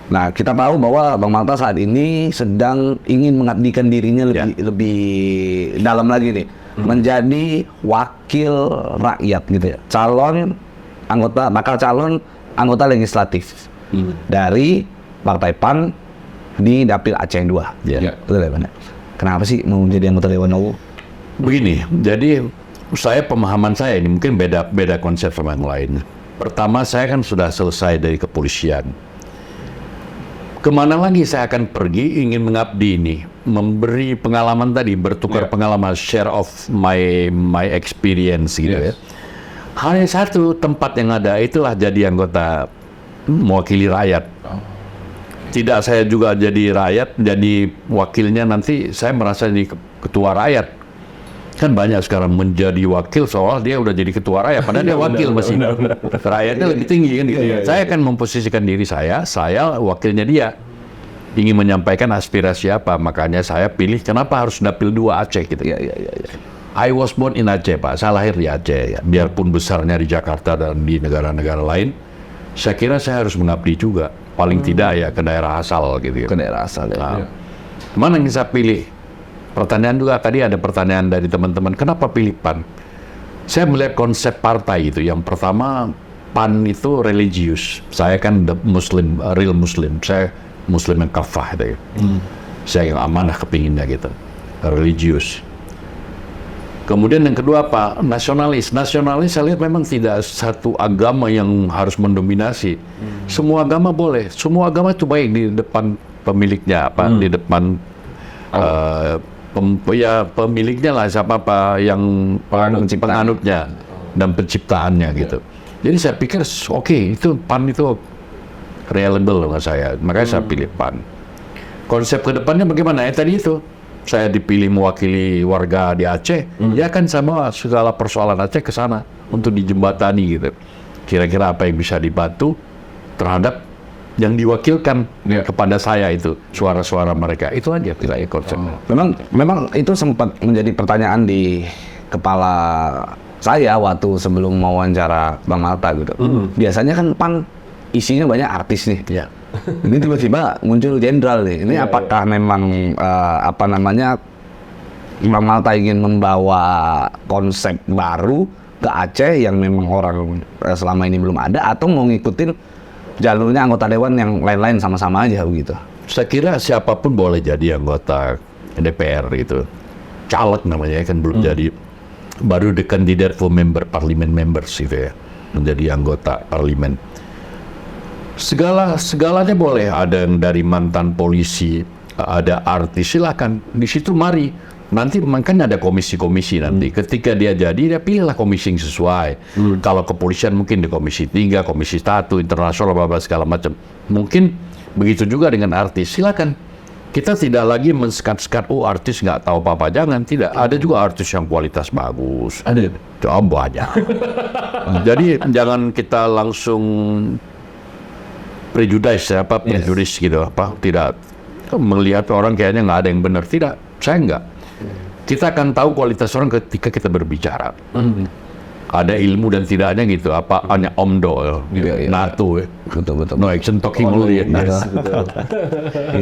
Nah, kita tahu bahwa Bang Malta saat ini sedang ingin mengabdikan dirinya lebih dalam lagi nih, menjadi wakil rakyat gitu ya. Bakal calon anggota legislatif dari Partai PAN di Dapil Aceh 2. Betul ya, Bang? Kenapa sih mau menjadi anggota Dewan Awu? Begini, jadi pemahaman saya ini mungkin beda konsep sama yang lain. Pertama, saya kan sudah selesai dari kepolisian. Kemana lagi saya akan pergi ingin mengabdi ini, memberi pengalaman tadi, bertukar pengalaman, share of my experience gitu ya. Hanya satu tempat yang ada itulah jadi anggota mewakili rakyat. Tidak saya juga jadi rakyat, jadi wakilnya nanti saya merasa jadi ketua rakyat. Kan banyak sekarang menjadi wakil soal dia udah jadi ketua rakyat, padahal dia wakil masih. Rakyatnya lebih tinggi kan gitu. Saya akan memposisikan diri saya wakilnya dia. Ingin menyampaikan aspirasi apa, makanya saya pilih kenapa harus dapil 2 Aceh gitu. Iya. I was born in Aceh, Pak. Saya lahir di Aceh ya. Biarpun besarnya di Jakarta dan di negara-negara lain, saya kira saya harus mengabdi juga. Paling tidak ya ke daerah asal gitu ya. Ke daerah asal ya. Nah, mana yang saya pilih? Pertanyaan juga tadi ada pertanyaan dari teman-teman, kenapa pilih PAN? Saya melihat konsep partai itu. Yang pertama, PAN itu religius. Saya kan Muslim, real Muslim. Saya Muslim yang kafah itu ya. Saya yang amanah kepinginnya gitu. Religius. Kemudian yang kedua apa? Nasionalis. Nasionalis saya lihat memang tidak satu agama yang harus mendominasi. Semua agama boleh. Semua agama itu baik di depan pemiliknya, di depan pemiliknya lah, siapa yang penganutnya dan penciptaannya gitu. Jadi saya pikir oke, itu PAN itu reliable dengan saya, makanya saya pilih PAN. Konsep kedepannya bagaimana? Tadi itu saya dipilih mewakili warga di Aceh, ya kan sama segala persoalan Aceh ke sana untuk dijembatani gitu. Kira-kira apa yang bisa dibantu terhadap yang diwakilkan kepada saya itu, suara-suara mereka. Itu aja kira-kira konsepnya. Memang itu sempat menjadi pertanyaan di kepala saya waktu sebelum wawancara Bang Malta gitu. Biasanya kan PAN isinya banyak artis nih. Ya. Ini tiba-tiba muncul jenderal nih. Ini apakah memang Bang Malta ingin membawa konsep baru ke Aceh yang memang orang selama ini belum ada, atau mau ngikutin jalurnya anggota dewan yang lain-lain sama-sama aja begitu? Saya kira siapapun boleh jadi anggota DPR itu. Caleg namanya kan belum jadi. Baru the candidate for parliament members gitu ya. Menjadi anggota parlimen. Segalanya boleh. Ada yang dari mantan polisi, ada artis, silakan. Di situ mari. Nanti makanya ada komisi-komisi nanti. Ketika dia jadi, dia pilihlah komisi yang sesuai. Kalau kepolisian mungkin di komisi 3, komisi 1, internasional, segala macam. Mungkin begitu juga dengan artis. Silakan. Kita tidak lagi mensekat-sekat, artis nggak tahu apa-apa. Jangan, tidak. Ada juga artis yang kualitas bagus. Ada. Coba banyak. Jadi jangan kita langsung prejudis gitu. Tidak melihat orang kayaknya nggak ada yang benar. Tidak, saya nggak. Kita akan tahu kualitas orang ketika kita berbicara. Ada ilmu dan tidaknya gitu. Apa hanya omdo, NATO, Betul. no action talking only.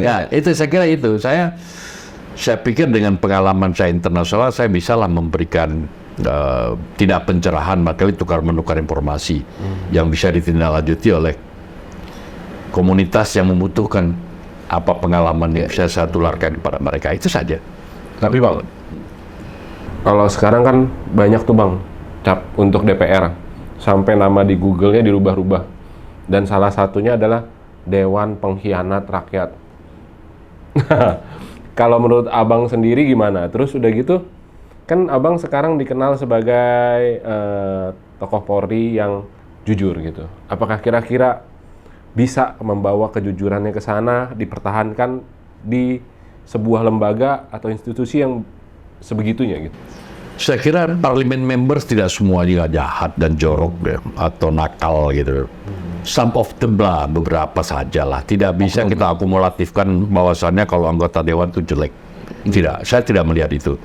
Ya, itu saya kira itu. Saya pikir dengan pengalaman saya internasional, saya bisalah memberikan tidak pencerahan, makanya tukar-menukar informasi yang bisa ditindaklanjuti oleh komunitas yang membutuhkan apa pengalaman yang bisa saya tularkan kepada mereka. Itu saja. Tapi Bang, kalau sekarang kan banyak tuh Bang, cap untuk DPR. Sampai nama di Google-nya dirubah-rubah. Dan salah satunya adalah Dewan Pengkhianat Rakyat. Kalau menurut Abang sendiri gimana? Terus udah gitu, kan Abang sekarang dikenal sebagai tokoh Polri yang jujur gitu. Apakah kira-kira bisa membawa kejujurannya ke sana, dipertahankan di sebuah lembaga atau institusi yang sebegitunya gitu? Saya kira parlimen members tidak semua juga jahat dan jorok deh, atau nakal gitu. Some of them lah, beberapa saja lah. Tidak bisa kita akumulatifkan bahwasannya kalau anggota dewan itu jelek. Tidak, saya tidak melihat itu.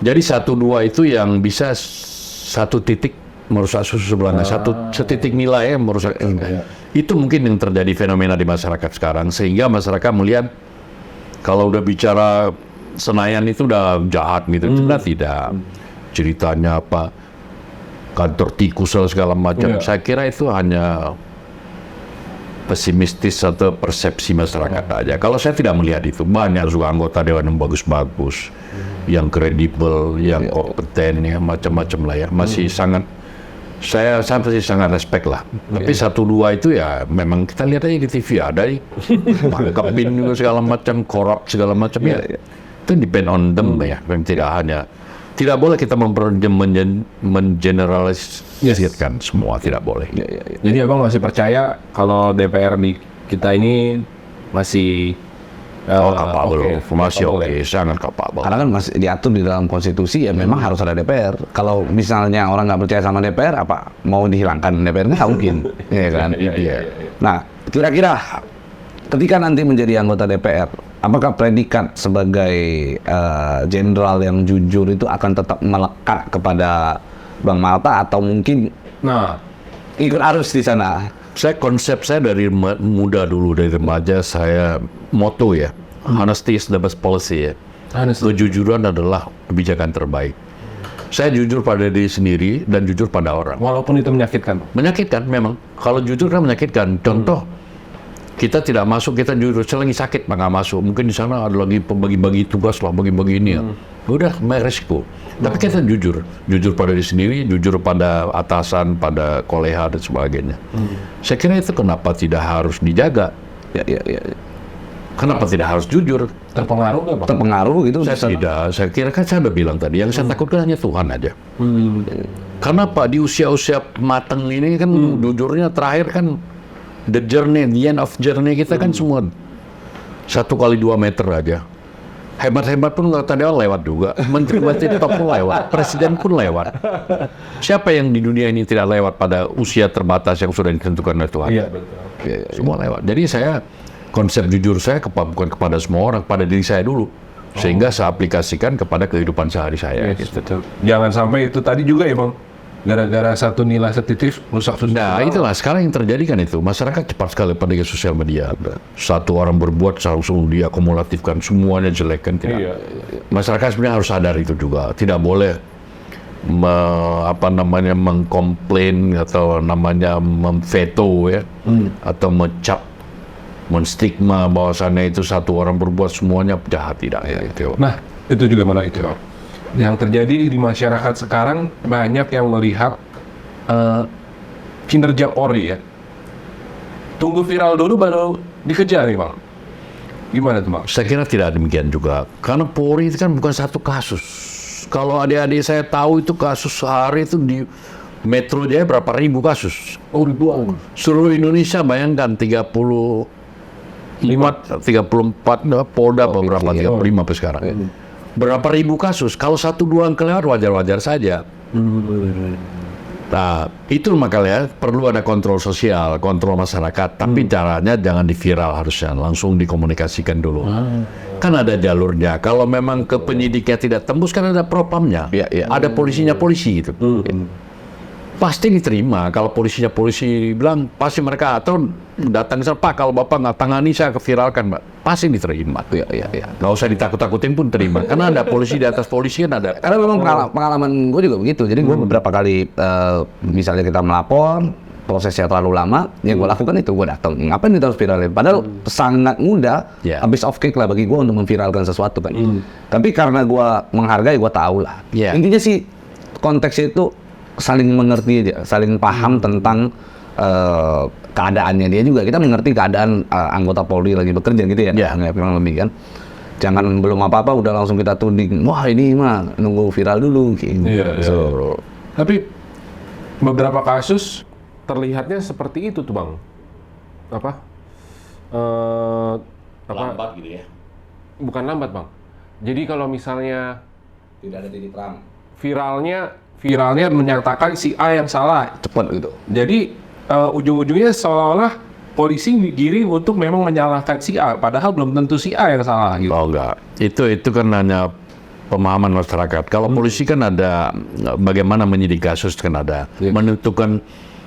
Jadi 1-2 itu yang bisa satu titik merusak susu sebelahnya, setitik nilai merusak. Itu mungkin yang terjadi fenomena di masyarakat sekarang, sehingga masyarakat melihat kalau udah bicara Senayan itu udah jahat gitu. Sebenarnya tidak. Ceritanya apa, kantor tikus atau segala macam. Saya kira itu hanya pesimistis atau persepsi masyarakat aja. Kalau saya tidak melihat itu. Banyak juga anggota dewan yang bagus-bagus, yang kredibel, yang kompeten, ya macam-macam lah ya. Masih sangat, saya masih sangat respect lah. Tapi 1-2 itu ya memang kita lihat aja di TV ada mangkapin juga segala macam, korup segala macam ya. Itu depend on them ya. Tidak boleh kita mengeneralisirkan semua, tidak boleh. Jadi Abang masih percaya kalau DPR di kita ini masih Oh, kapabel. Masih oke, ya. sangat kapabel. Karena kan masih diatur di dalam konstitusi ya memang harus ada DPR. Kalau misalnya orang nggak percaya sama DPR, apa mau dihilangkan DPR nggak mungkin, ya kan? Iya. Nah, kira-kira ketika nanti menjadi anggota DPR, apakah predikat sebagai jenderal yang jujur itu akan tetap melekat kepada Bang Malta atau mungkin ikut arus di sana? Konsep saya dari muda dulu, dari remaja, saya moto ya, honesty is the best policy ya. Kejujuran adalah kebijakan terbaik. Saya jujur pada diri sendiri dan jujur pada orang. Walaupun itu menyakitkan. Menyakitkan memang. Kalau jujur kan menyakitkan. Contoh, kita tidak masuk, kita jujur, saya lagi sakit, nggak masuk. Mungkin di sana ada lagi pembagi-bagi tugas lah, bagi-bagi ini ya. Udah, resiko. Tapi kita jujur pada diri sendiri, jujur pada atasan, pada kolega dan sebagainya. Saya kira itu kenapa tidak harus dijaga. Ya. Kenapa tidak harus jujur? Terpengaruh nggak, Bang? Terpengaruh gitu? Saya kira kan saya udah bilang tadi, yang saya takutkan hanya Tuhan aja. Karena Pak, di usia-usia matang ini kan jujurnya terakhir kan the end of journey kita kan semua 1x2 meter aja. Hebat-hebat pun tadi lewat juga. Menteri top pun lewat, presiden pun lewat. Siapa yang di dunia ini tidak lewat pada usia terbatas yang sudah ditentukan oleh Tuhan? Iya, betul. Semua lewat. Jadi saya, konsep jujur saya bukan kepada semua orang, pada diri saya dulu. Sehingga saya aplikasikan kepada kehidupan sehari saya. Betul. Jangan sampai itu tadi juga ya, Bang. Gara-gara satu nilai setitik rusak sosial. Nah, itulah sekarang yang terjadi kan itu. Masyarakat cepat sekali pada sosial media. Satu orang berbuat langsung dia akumulatifkan semuanya jelek kan tidak. Iya. Masyarakat sebenarnya harus sadar itu juga. Tidak boleh mengkomplain atau namanya memveto ya, atau mencap, menstigma bahwasannya itu satu orang berbuat semuanya jahat, tidak ya itu. Nah, itu juga mana itu. Yang terjadi di masyarakat sekarang banyak yang melihat kinerja Polri ya. Tunggu viral dulu baru dikejar nih, Bang. Gimana tuh, Bang? Saya kira tidak demikian juga. Karena Polri itu kan bukan satu kasus. Kalau adik-adik saya tahu itu kasus sehari itu di Metro Jaya berapa ribu kasus. Oh, ribuan. Seluruh Indonesia bayangkan 34 Polda beberapa 35 sampai sekarang. Berapa ribu kasus, kalau 1-2 yang kelewat wajar-wajar saja. Nah, itu makanya perlu ada kontrol sosial, kontrol masyarakat, tapi caranya jangan diviral harusnya, langsung dikomunikasikan dulu. Kan ada jalurnya, kalau memang ke penyidiknya tidak tembus kan ada propamnya, ada polisinya polisi gitu. Pasti diterima, kalau polisinya polisi bilang, pasti mereka, atau datang ke sana, Pak kalau Bapak nggak tangani saya keviralkan, Mbak. Pasti diterima. Nggak usah ditakut-takutin pun terima, karena ada polisi di atas polisi kan ada. Karena memang pengalaman gue juga begitu. Jadi gue beberapa kali, misalnya kita melapor, prosesnya terlalu lama, yang gue lakukan itu gue datang. Ngapain kita harus viralin? Padahal sangat mudah, habis off kick lah bagi gue untuk memviralkan sesuatu kan. Tapi karena gue menghargai, gue tahu lah. Intinya sih konteksnya itu saling mengerti aja, saling paham tentang keadaannya dia juga. Kita mengerti keadaan anggota Polri lagi bekerja gitu ya, kurang lebih kan. Jangan belum apa-apa udah langsung kita tuding, wah ini mah nunggu viral dulu gitu. Tapi beberapa kasus terlihatnya seperti itu tuh, Bang. Lambat gitu ya? Bukan lambat, Bang. Jadi kalau misalnya Tidak ada titik terang. Viralnya menyatakan si A yang salah, Cepat gitu. jadi ujung-ujungnya seolah-olah polisi digiring untuk memang menyalahkan si A, padahal belum tentu si A yang salah gitu. Oh enggak, itu kan hanya pemahaman masyarakat. Kalau polisi kan ada bagaimana menyidik kasus kan ada, menentukan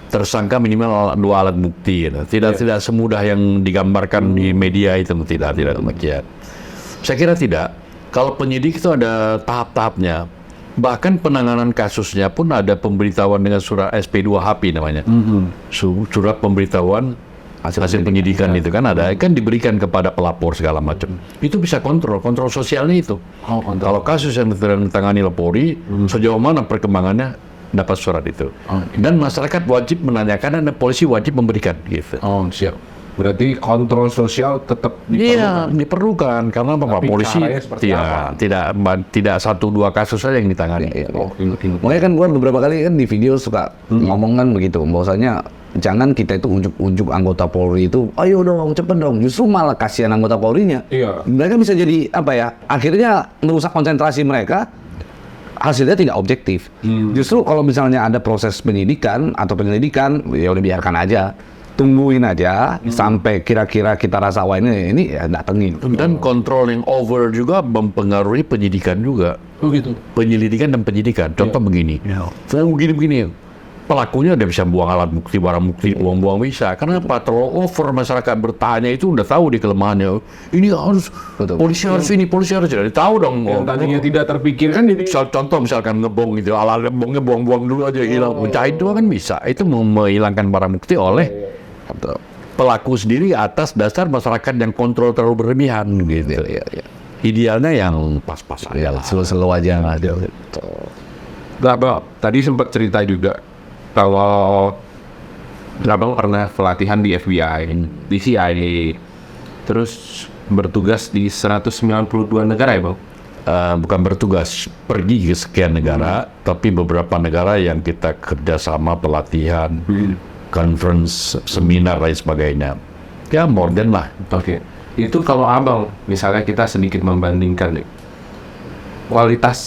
tersangka minimal 2 alat bukti. Tidak semudah yang digambarkan di media itu, tidak demikian. Saya kira tidak. Kalau penyidik itu ada tahap-tahapnya. Bahkan penanganan kasusnya pun ada pemberitahuan dengan surat SP2HP namanya. Surat pemberitahuan hasil penyidikan itu kan ada, kan diberikan kepada pelapor segala macam. Itu bisa kontrol sosialnya itu. Kalau kasus yang ditangani oleh Polri, sejauh mana perkembangannya dapat surat itu. Dan masyarakat wajib menanyakan dan polisi wajib memberikan gitu. Siap. Berarti kontrol sosial tetap diperlukan. Iya, diperlukan karena Bapak polisi tidak 1-2 kasus saja yang ditangani. Makanya kan gue beberapa kali kan di video suka ngomong kan begitu, bahwasanya jangan kita itu unjuk-unjuk anggota Polri itu, ayo dong, cepet dong. Justru malah kasihan anggota Polri-nya. Iya. Mereka bisa jadi apa ya? Akhirnya merusak konsentrasi mereka. Hasilnya tidak objektif. Justru kalau misalnya ada proses penyidikan atau penyelidikan, ya udah biarkan aja. Tungguin aja sampai kira-kira kita rasa wah ini ya datengin. Dan kontrol yang over juga mempengaruhi penyidikan juga. Oh gitu. Penyelidikan dan penyidikan. Contoh begini. Saya begini-begini. Pelakunya udah bisa buang alat bukti, barang bukti, buang-buang bisa. Karena apa? Terlalu over, masyarakat bertanya itu udah tahu di kelemahannya. Ini harus, polisi harus ini, polisi harus ini. Tahu dong. Yang tadinya tidak terpikirkan jadi Contoh misalkan ngebong gitu, alat ngebongnya buang-buang dulu aja hilang. Cair itu kan bisa. Itu menghilangkan barang bukti oleh pelaku sendiri atas dasar masyarakat yang kontrol terlalu berlebihan gitu. Idealnya yang pas-pas aja lah. Slow-slow aja nggak ada. Nah, Bang, tadi sempat cerita juga kalau Abang pernah pelatihan di FBI, di CIA, terus bertugas di 192 negara ya, Bang? Bukan bertugas, pergi ke sekian negara, tapi beberapa negara yang kita kerjasama pelatihan, conference, seminar, lain sebagainya. Ya, more than lah. Oke. Itu kalau Abang, misalnya kita sedikit membandingkan nih, kualitas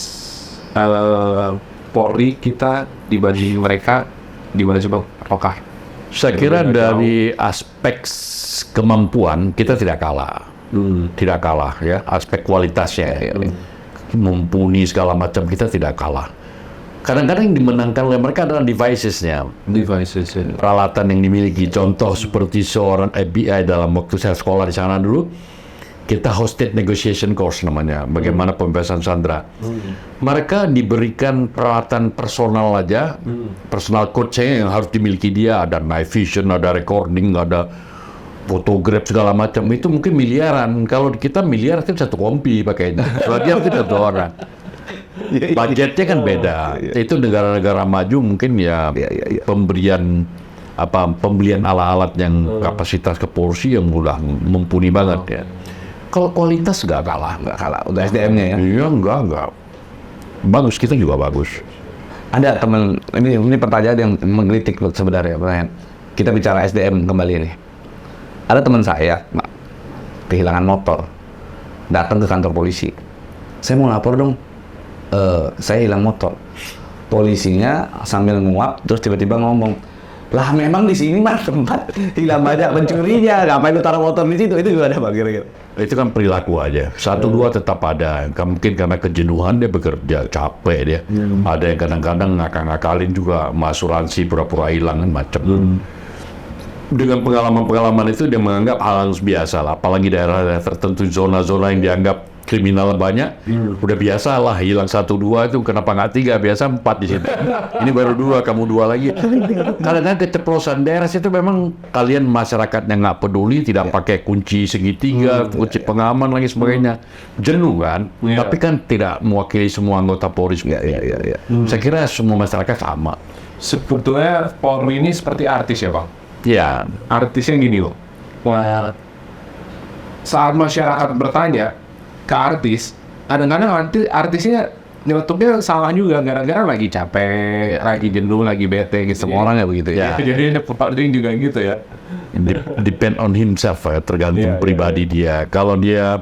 Polri kita dibanding mereka, gimana sih Bang? Apakah? Saya kira dari aspek kemampuan kita tidak kalah. Tidak kalah ya, aspek kualitasnya. Mumpuni segala macam kita tidak kalah. Kadang-kadang yang dimenangkan oleh mereka adalah devices-nya. Peralatan yang dimiliki. Contoh seperti seorang FBI dalam waktu saya sekolah di sana dulu, kita hosted negotiation course namanya, bagaimana pembebasan sandera. Mereka diberikan peralatan personal aja, personal coach-nya yang harus dimiliki dia, ada night vision, ada recording, ada photograph segala macam. Itu mungkin miliaran. Kalau kita miliar itu satu kompi pakainya. Kalau dia mungkin satu orang. Budgetnya kan beda. Itu negara-negara maju mungkin ya, pemberian alat-alat yang kapasitas kepolisi yang udah mumpuni banget ya. Kalau kualitas nggak kalah. Udah SDM-nya ya. Iya, enggak. Bagus, kita juga bagus. Ada teman, ini pertanyaan yang menggelitik sebenarnya. Kita bicara SDM kembali nih. Ada teman saya, kehilangan motor, datang ke kantor polisi. Saya mau lapor dong, saya hilang motor. Polisinya sambil nguap, terus tiba-tiba ngomong, lah memang di sini mah tempat hilang banyak pencurinya, ngapain lu taruh motor di situ? Itu juga ada Bang kira-kira. Itu kan perilaku aja. 1-2 tetap ada. Mungkin karena kejenuhan dia bekerja, capek dia. Ada yang kadang-kadang ngakak-ngakalin juga, asuransi pura-pura hilang kan macam. Dengan pengalaman-pengalaman itu dia menganggap hal yang biasa lah. Apalagi daerah tertentu, zona-zona yang dianggap kriminal banyak, udah biasa lah, hilang 1-2 itu kenapa nggak 3, biasa 4 di situ. Ini baru 2, kamu 2 lagi. Kadang-kadang keceplosan daerah itu memang kalian masyarakat yang nggak peduli, tidak pakai kunci segitiga, kunci pengaman lagi sebagainya. Jenuh kan? Tapi kan tidak mewakili semua anggota Polri. Saya kira semua masyarakat sama. Sebetulnya Polri ini seperti artis ya Bang? Ya. Artisnya gini loh. Saat masyarakat bertanya ke artis, kadang-kadang artisnya nyelotupnya salah juga, gara-gara lagi capek, lagi jenuh, lagi bete gitu. Semua orang ya begitu ya. Jadi ada pertanyaan juga gitu ya. Depend on himself ya, tergantung pribadi dia. Kalau dia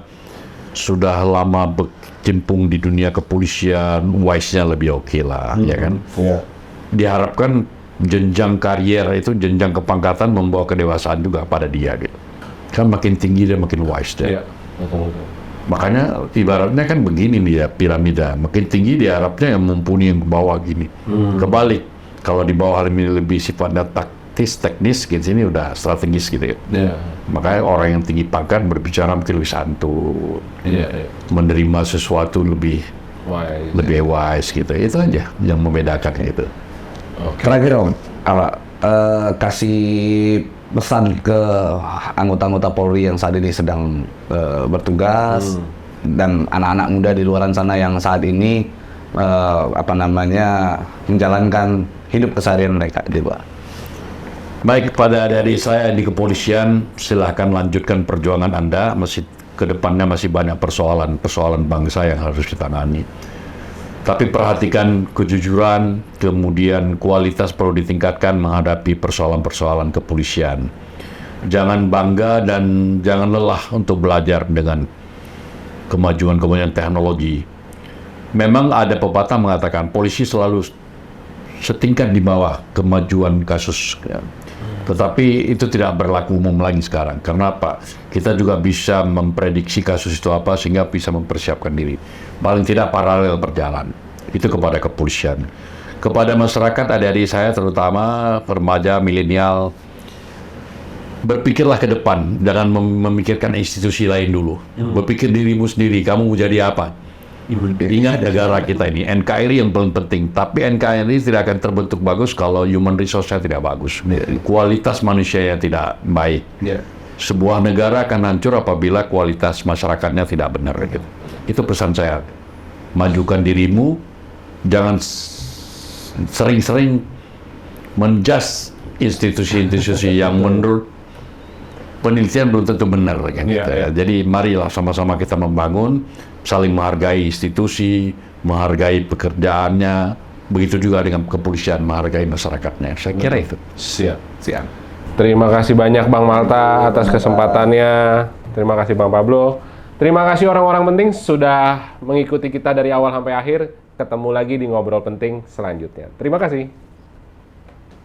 sudah lama berkecimpung di dunia kepolisian, wise-nya lebih oke lah, ya kan? Diharapkan jenjang karier itu, jenjang kepangkatan membawa kedewasaan juga pada dia gitu. Kan makin tinggi dia makin wise dia. Makanya ibaratnya kan begini nih ya, piramida. Makin tinggi diharapnya yang mumpuni yang ke bawah gini. Kebalik, kalau di bawah lebih sifatnya taktis, teknis, gitu sini udah strategis gitu ya. Makanya orang yang tinggi pangkat berbicara mungkin lebih santun, menerima sesuatu lebih wise gitu. Itu aja yang membedakan itu. Terakhir Om, kasih pesan ke anggota-anggota Polri yang saat ini sedang bertugas dan anak-anak muda di luar sana yang saat ini menjalankan hidup keseharian mereka di luar. Baik, kepada dari saya di kepolisian, silahkan lanjutkan perjuangan Anda. Masih ke depannya masih banyak persoalan bangsa yang harus ditangani. Tapi perhatikan kejujuran, kemudian kualitas perlu ditingkatkan menghadapi persoalan-persoalan kepolisian. Jangan bangga dan jangan lelah untuk belajar dengan kemajuan-kemajuan teknologi. Memang ada pepatah mengatakan polisi selalu setingkat di bawah kemajuan kasus. Tetapi itu tidak berlaku umum lagi sekarang. Karena apa? Kita juga bisa memprediksi kasus itu apa sehingga bisa mempersiapkan diri. Paling tidak paralel berjalan. Itu kepada kepolisian. Kepada masyarakat, adik-adik saya terutama remaja, milenial, berpikirlah ke depan. Jangan memikirkan institusi lain dulu. Berpikir dirimu sendiri, kamu mau jadi apa? Ingat negara kita ini, NKRI yang paling penting. Tapi NKRI tidak akan terbentuk bagus kalau human resource-nya tidak bagus. Kualitas manusianya tidak baik. Sebuah negara akan hancur apabila kualitas masyarakatnya tidak benar. Gitu. Itu pesan saya. Majukan dirimu, jangan sering-sering menjudge institusi-institusi yang menurut penelitian belum tentu benar. Jadi marilah sama-sama kita membangun, saling menghargai institusi, menghargai pekerjaannya, begitu juga dengan kepolisian, menghargai masyarakatnya. Saya kira itu. Siap. Terima kasih banyak Bang Malta atas kesempatannya. Terima kasih Bang Pablo. Terima kasih orang-orang penting sudah mengikuti kita dari awal sampai akhir. Ketemu lagi di Ngobrol Penting selanjutnya. Terima kasih.